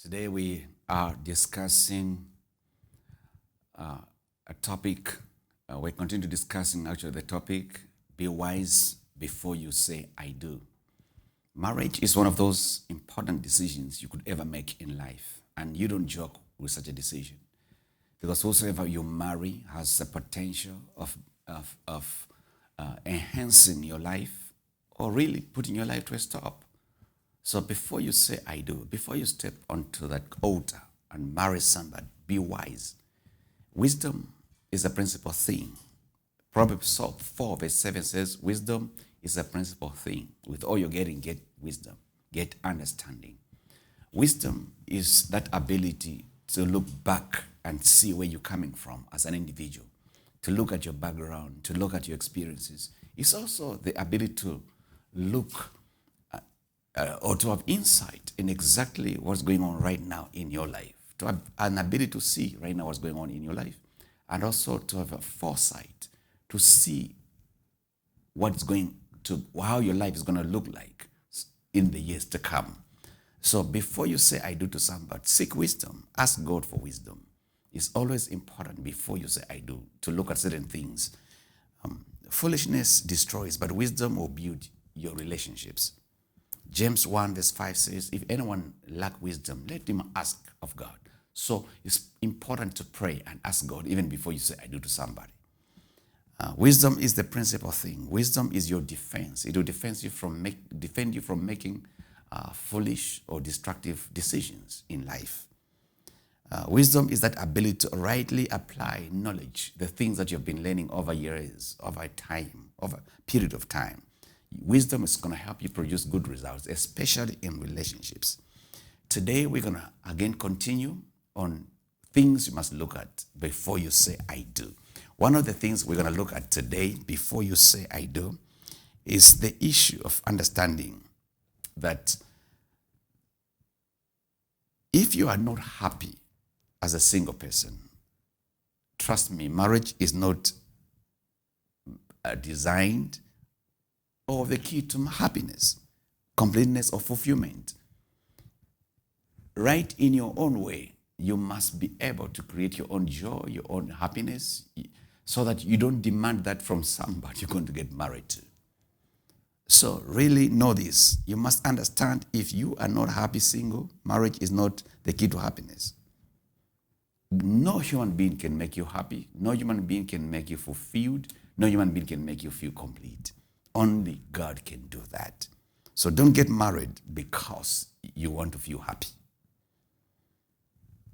Today we are discussing a topic. We continue discussing actually the topic, be wise before you say I do. Marriage is one of those important decisions you could ever make in life, and you don't joke with such a decision because whosoever you marry has the potential of enhancing your life or really putting your life to a stop. So before you say I do, before you step onto that altar and marry somebody, be wise. Wisdom is a principal thing. Proverbs 4 verse 7 says, wisdom is a principal thing. With all you're getting, get wisdom, get understanding. Wisdom is that ability to look back and see where you're coming from as an individual, to look at your background, to look at your experiences. It's also the ability to look or to have insight in exactly what's going on right now in your life, to have an ability to see right now what's going on in your life, and also to have a foresight to see what's going to, how your life is going to look like in the years to come. So before you say I do to somebody, seek wisdom, ask God for wisdom. It's always important before you say I do to look at certain things. Foolishness destroys, but wisdom will build your relationships. James 1 verse 5 says, if anyone lack wisdom, let him ask of God. So it's important to pray and ask God even before you say I do to somebody. Wisdom is the principal thing. Wisdom is your defense. It will defend you from making foolish or destructive decisions in life. Wisdom is that ability to rightly apply knowledge, the things that you've been learning over years, over time, over a period of time. Wisdom is going to help you produce good results, especially in relationships. Today, we're going to again continue on things you must look at before you say I do. One of the things we're going to look at today before you say I do is the issue of understanding that if you are not happy as a single person, trust me, marriage is not designed or the key to happiness, completeness, or fulfillment. Right in your own way, you must be able to create your own joy, your own happiness, so that you don't demand that from somebody you're going to get married to. So really know this. You must understand if you are not happy single, marriage is not the key to happiness. No human being can make you happy. No human being can make you fulfilled. No human being can make you feel complete. Only God can do that. So don't get married because you want to feel happy.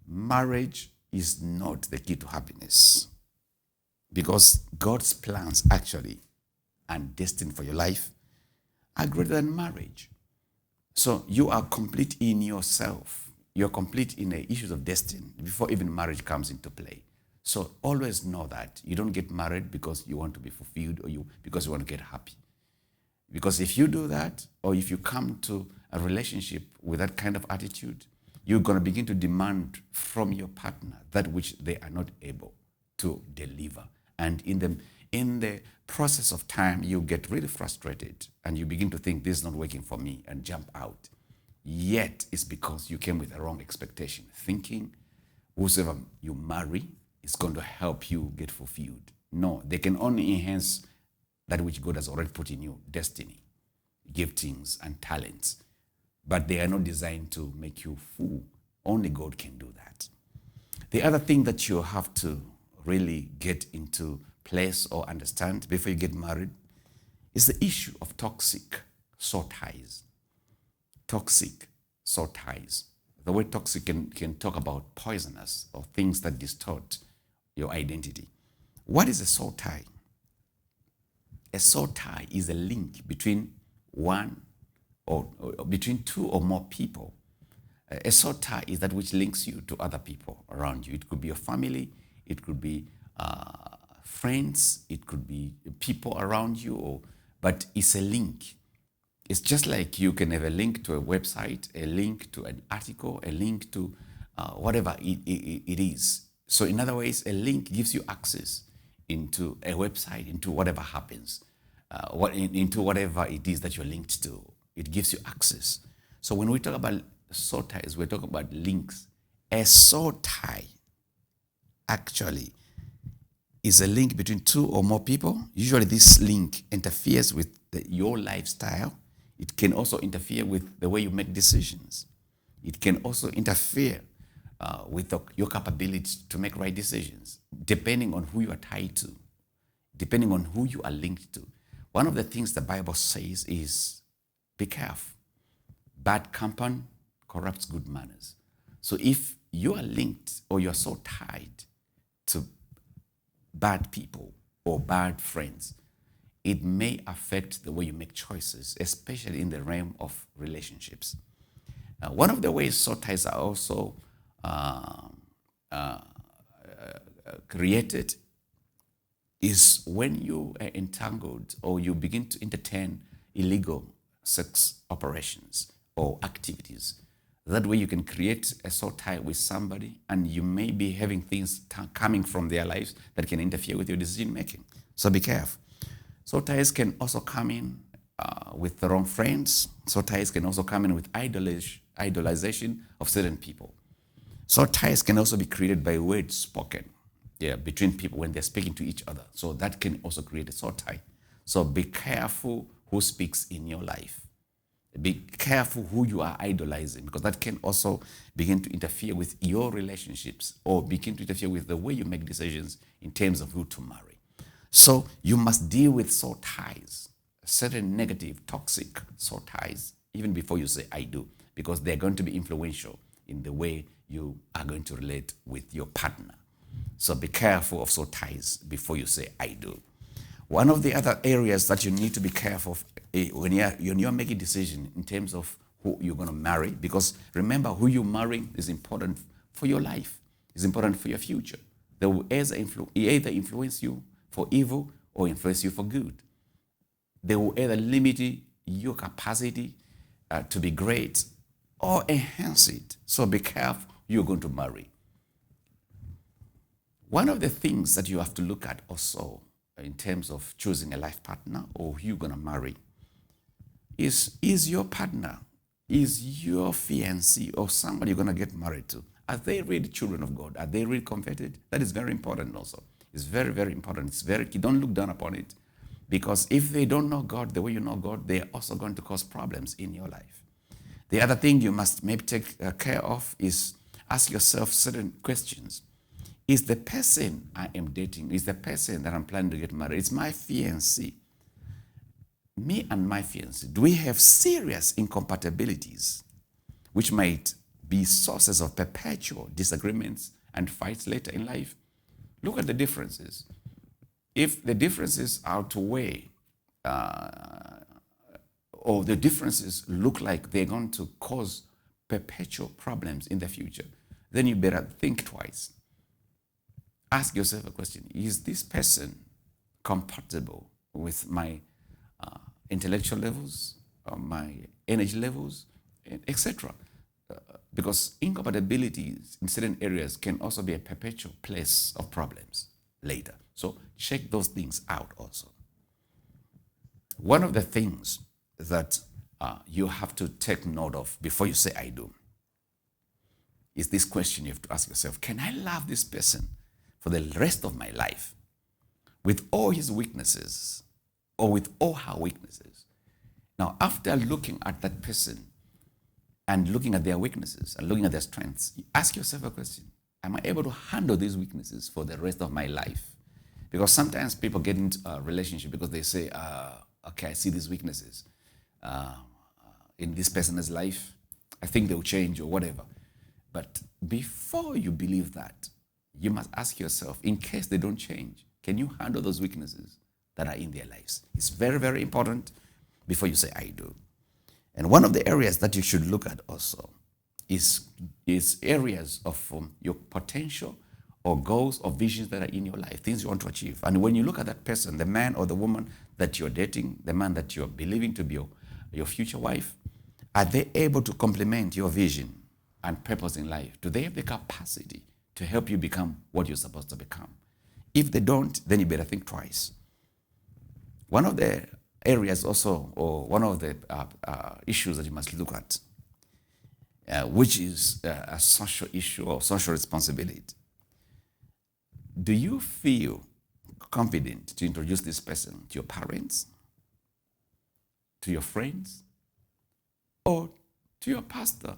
Marriage is not the key to happiness because God's plans actually and destined for your life are greater than marriage. So you are complete in yourself. You're complete in the issues of destiny before even marriage comes into play. So always know that you don't get married because you want to be fulfilled or because you want to get happy. Because if you do that, or if you come to a relationship with that kind of attitude, you're going to begin to demand from your partner that which they are not able to deliver. And in the process of time, you get really frustrated and you begin to think this is not working for me and jump out. Yet it's because you came with a wrong expectation, thinking whoever you marry is going to help you get fulfilled. No, they can only enhance that which God has already put in you, destiny, giftings, and talents. But they are not designed to make you full. Only God can do that. The other thing that you have to really get into place or understand before you get married is the issue of toxic soul ties. Toxic soul ties. The word toxic can talk about poisonous or things that distort your identity. What is a soul tie? A soul tie is a link between one or between two or more people. A soul tie is that which links you to other people around you. It could be your family, it could be friends, it could be people around you, but it's a link. It's just like you can have a link to a website, a link to an article, a link to whatever it is. So in other ways, a link gives you access into a website, into whatever happens, into whatever it is that you're linked to. It gives you access. So when we talk about soul ties, we're talking about links. A soul tie actually is a link between two or more people. Usually this link interferes with your lifestyle. It can also interfere with the way you make decisions. It can also interfere with your capability to make right decisions, depending on who you are tied to, depending on who you are linked to. One of the things the Bible says is, be careful. Bad company corrupts good manners. So if you are linked or you're so tied to bad people or bad friends, it may affect the way you make choices, especially in the realm of relationships. One of the ways soul ties are also created is when you are entangled or you begin to entertain illegal sex operations or activities. That way you can create a soul tie with somebody, and you may be having things coming from their lives that can interfere with your decision making. So be careful. Soul ties can also come in with the wrong friends. Soul ties can also come in with idolization of certain people. Soul ties can also be created by words spoken between people when they're speaking to each other. So that can also create a soul tie. So be careful who speaks in your life. Be careful who you are idolizing, because that can also begin to interfere with your relationships or begin to interfere with the way you make decisions in terms of who to marry. So you must deal with soul ties, certain negative, toxic soul ties, even before you say I do, because they're going to be influential in the way you are going to relate with your partner. So be careful of soul ties before you say I do. One of the other areas that you need to be careful of when you're making a decision in terms of who you're going to marry, because remember, who you're marrying is important for your life, is important for your future. They will either influence you for evil or influence you for good. They will either limit your capacity to be great or enhance it. So be careful who you're going to marry. One of the things that you have to look at also in terms of choosing a life partner or who you're going to marry is your partner, is your fiancé or somebody you're going to get married to, are they really children of God? Are they really converted? That is very important also. It's very, very important. It's very key. Don't look down upon it, because if they don't know God the way you know God, they are also going to cause problems in your life. The other thing you must maybe take care of is ask yourself certain questions. Is the person I am dating, is the person that I'm planning to get married, is my fiancé, me and my fiancé, do we have serious incompatibilities which might be sources of perpetual disagreements and fights later in life? Look at the differences. If the differences outweigh or the differences look like they're going to cause perpetual problems in the future, then you better think twice. Ask yourself a question. Is this person compatible with my intellectual levels, my energy levels, etc.? Because incompatibilities in certain areas can also be a perpetual place of problems later. So check those things out also. One of the things that you have to take note of before you say I do is this question you have to ask yourself. Can I love this person for the rest of my life with all his weaknesses or with all her weaknesses? Now, after looking at that person and looking at their weaknesses and looking at their strengths, you ask yourself a question. Am I able to handle these weaknesses for the rest of my life? Because sometimes people get into a relationship because they say, okay, I see these weaknesses in this person's life. I think they'll change or whatever. But before you believe that, you must ask yourself, in case they don't change, can you handle those weaknesses that are in their lives? It's very, very important before you say, I do. And one of the areas that you should look at also is areas of your potential or goals or visions that are in your life, things you want to achieve. And when you look at that person, the man or the woman that you're dating, the man that you're believing to be your future wife, are they able to complement your vision and purpose in life? Do they have the capacity to help you become what you're supposed to become? If they don't, then you better think twice. One of the areas also, or one of the issues that you must look at which is a social issue or social responsibility. Do you feel confident to introduce this person to your parents, to your friends, or to your pastor?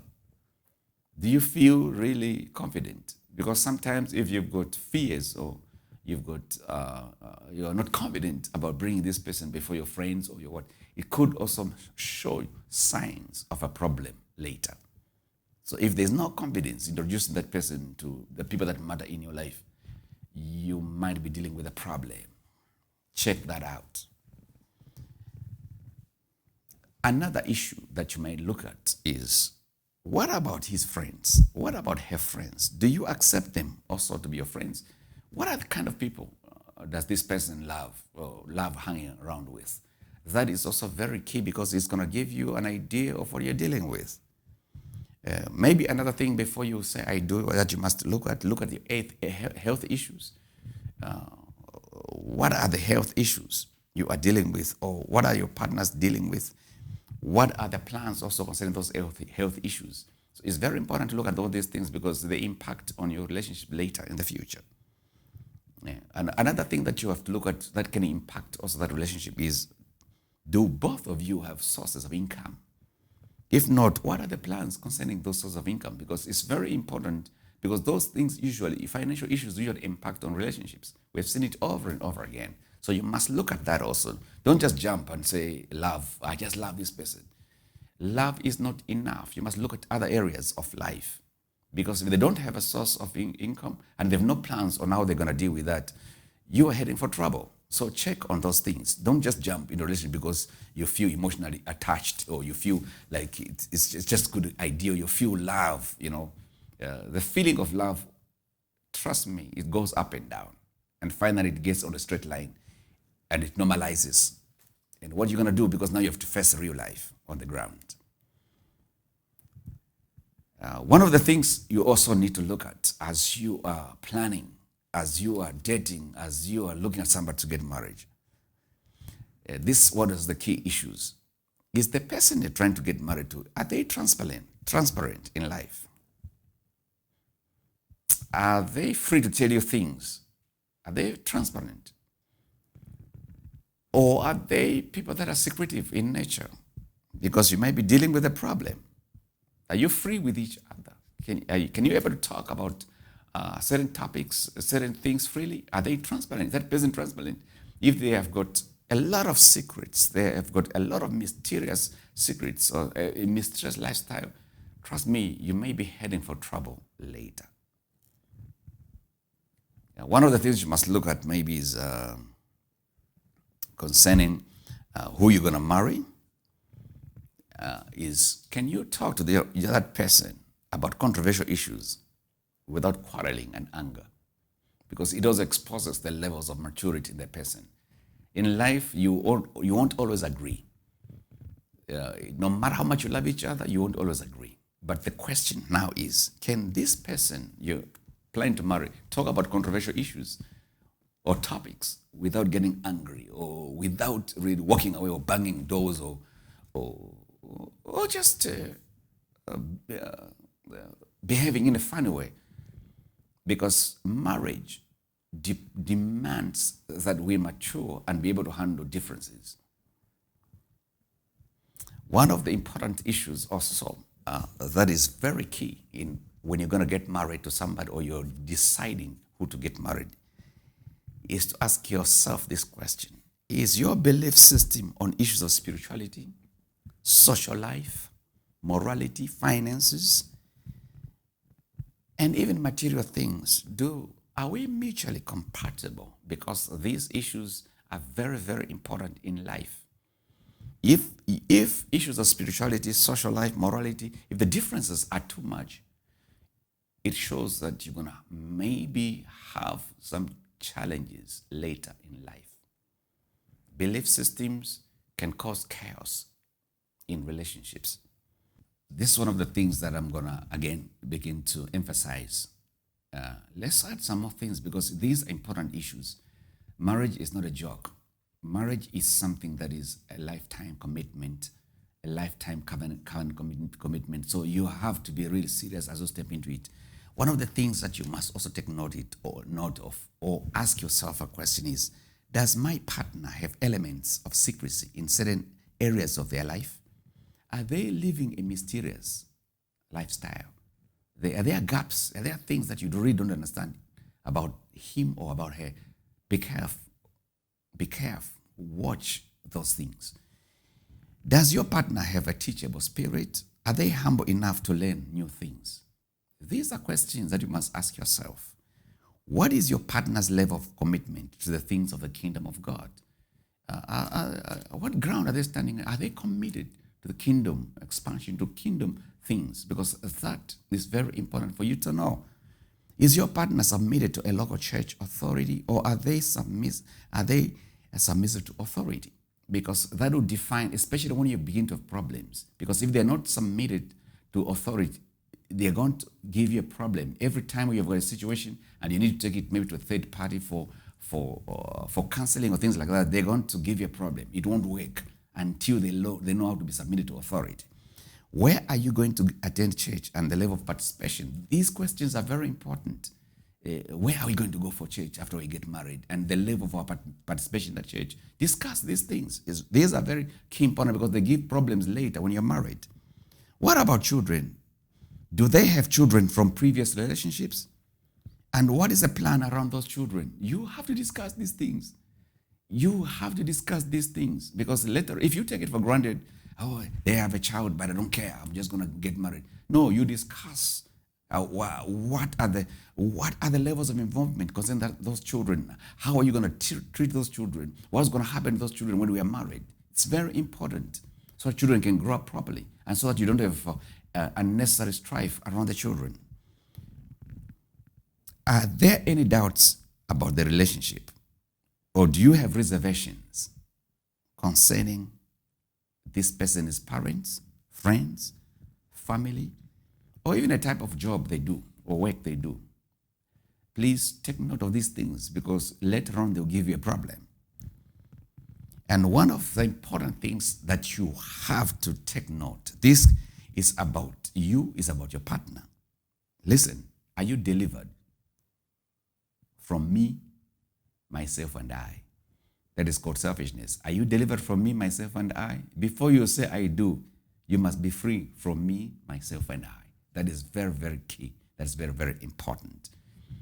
Do you feel really confident? Because sometimes if you've got fears or you're not confident about bringing this person before your friends or your what, it could also show signs of a problem later. So if there's no confidence introducing that person to the people that matter in your life, you might be dealing with a problem. Check that out. Another issue that you might look at is, what about his friends? What about her friends? Do you accept them also to be your friends? What are the kind of people does this person love or love hanging around with? That is also very key because it's going to give you an idea of what you're dealing with. Maybe another thing before you say I do that you must look at the health issues. What are the health issues you are dealing with, or what are your partners dealing with? What are the plans also concerning those health issues? So it's very important to look at all these things because they impact on your relationship later in the future. Yeah. And another thing that you have to look at that can impact also that relationship is, do both of you have sources of income? If not, what are the plans concerning those sources of income? Because it's very important, because those things usually, financial issues usually impact on relationships. We've seen it over and over again. So you must look at that also. Don't just jump and say, love, I just love this person. Love is not enough. You must look at other areas of life. Because if they don't have a source of income and they have no plans on how they're going to deal with that, you are heading for trouble. So check on those things. Don't just jump in a relationship because you feel emotionally attached or you feel like it's just a good idea. You feel love, the feeling of love, trust me, it goes up and down. And finally it gets on a straight line and it normalizes. And what you're going to do, because now you have to face real life on the ground. One of the things you also need to look at as you are planning, as you are dating, as you are looking at somebody to get married, what is the key issues? Is the person you're trying to get married to, are they transparent in life? Are they free to tell you things? Are they transparent? Or are they people that are secretive in nature? Because you might be dealing with a problem. Are you free with each other? Can you able to talk about certain topics, certain things freely? Are they transparent? Is that person transparent? If they have got a lot of secrets, they have got a lot of mysterious secrets or a mysterious lifestyle, trust me, you may be heading for trouble later. One of the things you must look at maybe is concerning who you're going to marry. Is, can you talk to the other person about controversial issues without quarreling and anger? Because it also exposes the levels of maturity in the person. In life, you won't always agree. No matter how much you love each other, you won't always agree. But the question now is, can this person you're planning to marry talk about controversial issues or topics without getting angry or without really walking away or banging doors or just behaving in a funny way? Because marriage demands that we mature and be able to handle differences. One of the important issues also that is very key in when you're going to get married to somebody or you're deciding who to get married is to ask yourself this question. Is your belief system on issues of spirituality, social life, morality, finances, and even material things, are we mutually compatible? Because these issues are very, very important in life. If issues of spirituality, social life, morality, if the differences are too much, it shows that you're going to maybe have some challenges later in life. Belief systems can cause chaos in relationships. This is one of the things that I'm going to, again, begin to emphasize. Let's add some more things because these are important issues. Marriage is not a joke. Marriage is something that is a lifetime commitment a lifetime covenant commitment. So you have to be really serious as you step into it. One of the things that you must also take note of or ask yourself a question is, does my partner have elements of secrecy in certain areas of their life? Are they living a mysterious lifestyle? Are there gaps? Are there things that you really don't understand about him or about her? Be careful. Be careful. Watch those things. Does your partner have a teachable spirit? Are they humble enough to learn new things? These are questions that you must ask yourself. What is your partner's level of commitment to the things of the kingdom of God? What ground are they standing on? Are they committed to the kingdom expansion, to kingdom things? Because that is very important for you to know. Is your partner submitted to a local church authority, or are they submissive to authority? Because that will define, especially when you begin to have problems. Because if they're not submitted to authority, they're going to give you a problem. Every time you've got a situation and you need to take it maybe to a third party for counseling or things like that, they're going to give you a problem. It won't work until they know how to be submitted to authority. Where are you going to attend church and the level of participation? These questions are very important. Where are we going to go for church after we get married? And the level of our participation at church. Discuss these things. These are very key important because they give problems later when you're married. What about children? Do they have children from previous relationships? And what is the plan around those children? You have to discuss these things. You have to discuss these things because later, if you take it for granted, oh, they have a child, but I don't care. I'm just going to get married. No, you discuss what are the levels of involvement concerning those children. How are you going to treat those children? What's going to happen to those children when we are married? It's very important so that children can grow up properly and so that you don't have unnecessary strife around the children. Are there any doubts about the relationship? Or do you have reservations concerning this person's parents, friends, family, or even a type of job they do or work they do? Please take note of these things because later on they'll give you a problem. And one of the important things that you have to take note, this is about you, is about your partner. Listen, are you delivered from me, myself, and I? That is called selfishness. Are you delivered from me, myself, and I? Before you say I do, you must be free from me, myself, and I. That is very, very key. That's very, very important.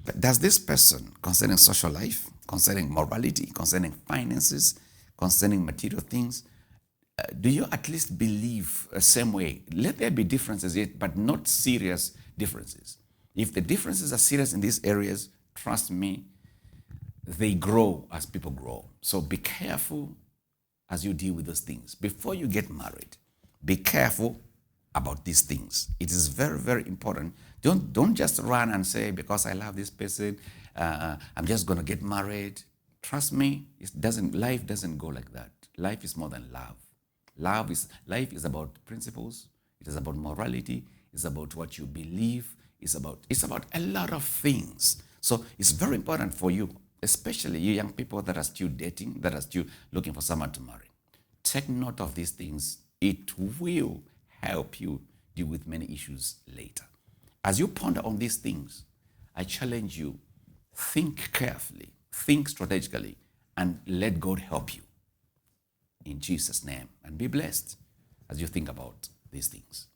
But does this person, concerning social life, concerning morality, concerning finances, concerning material things, do you at least believe the same way? Let there be differences yet, but not serious differences. If the differences are serious in these areas, trust me, they grow as people grow. So be careful as you deal with those things. Before you get married, be careful about these things. It is very, very important. Don't just run and say, because I love this person, I'm just going to get married. Trust me, life doesn't go like that. Life is more than love. Life is about principles. It is about morality. It's about what you believe. It's about a lot of things. So it's very important for you, especially you young people that are still dating, that are still looking for someone to marry. Take note of these things. It will help you deal with many issues later. As you ponder on these things, I challenge you, think carefully, think strategically, and let God help you. In Jesus' name, and be blessed as you think about these things.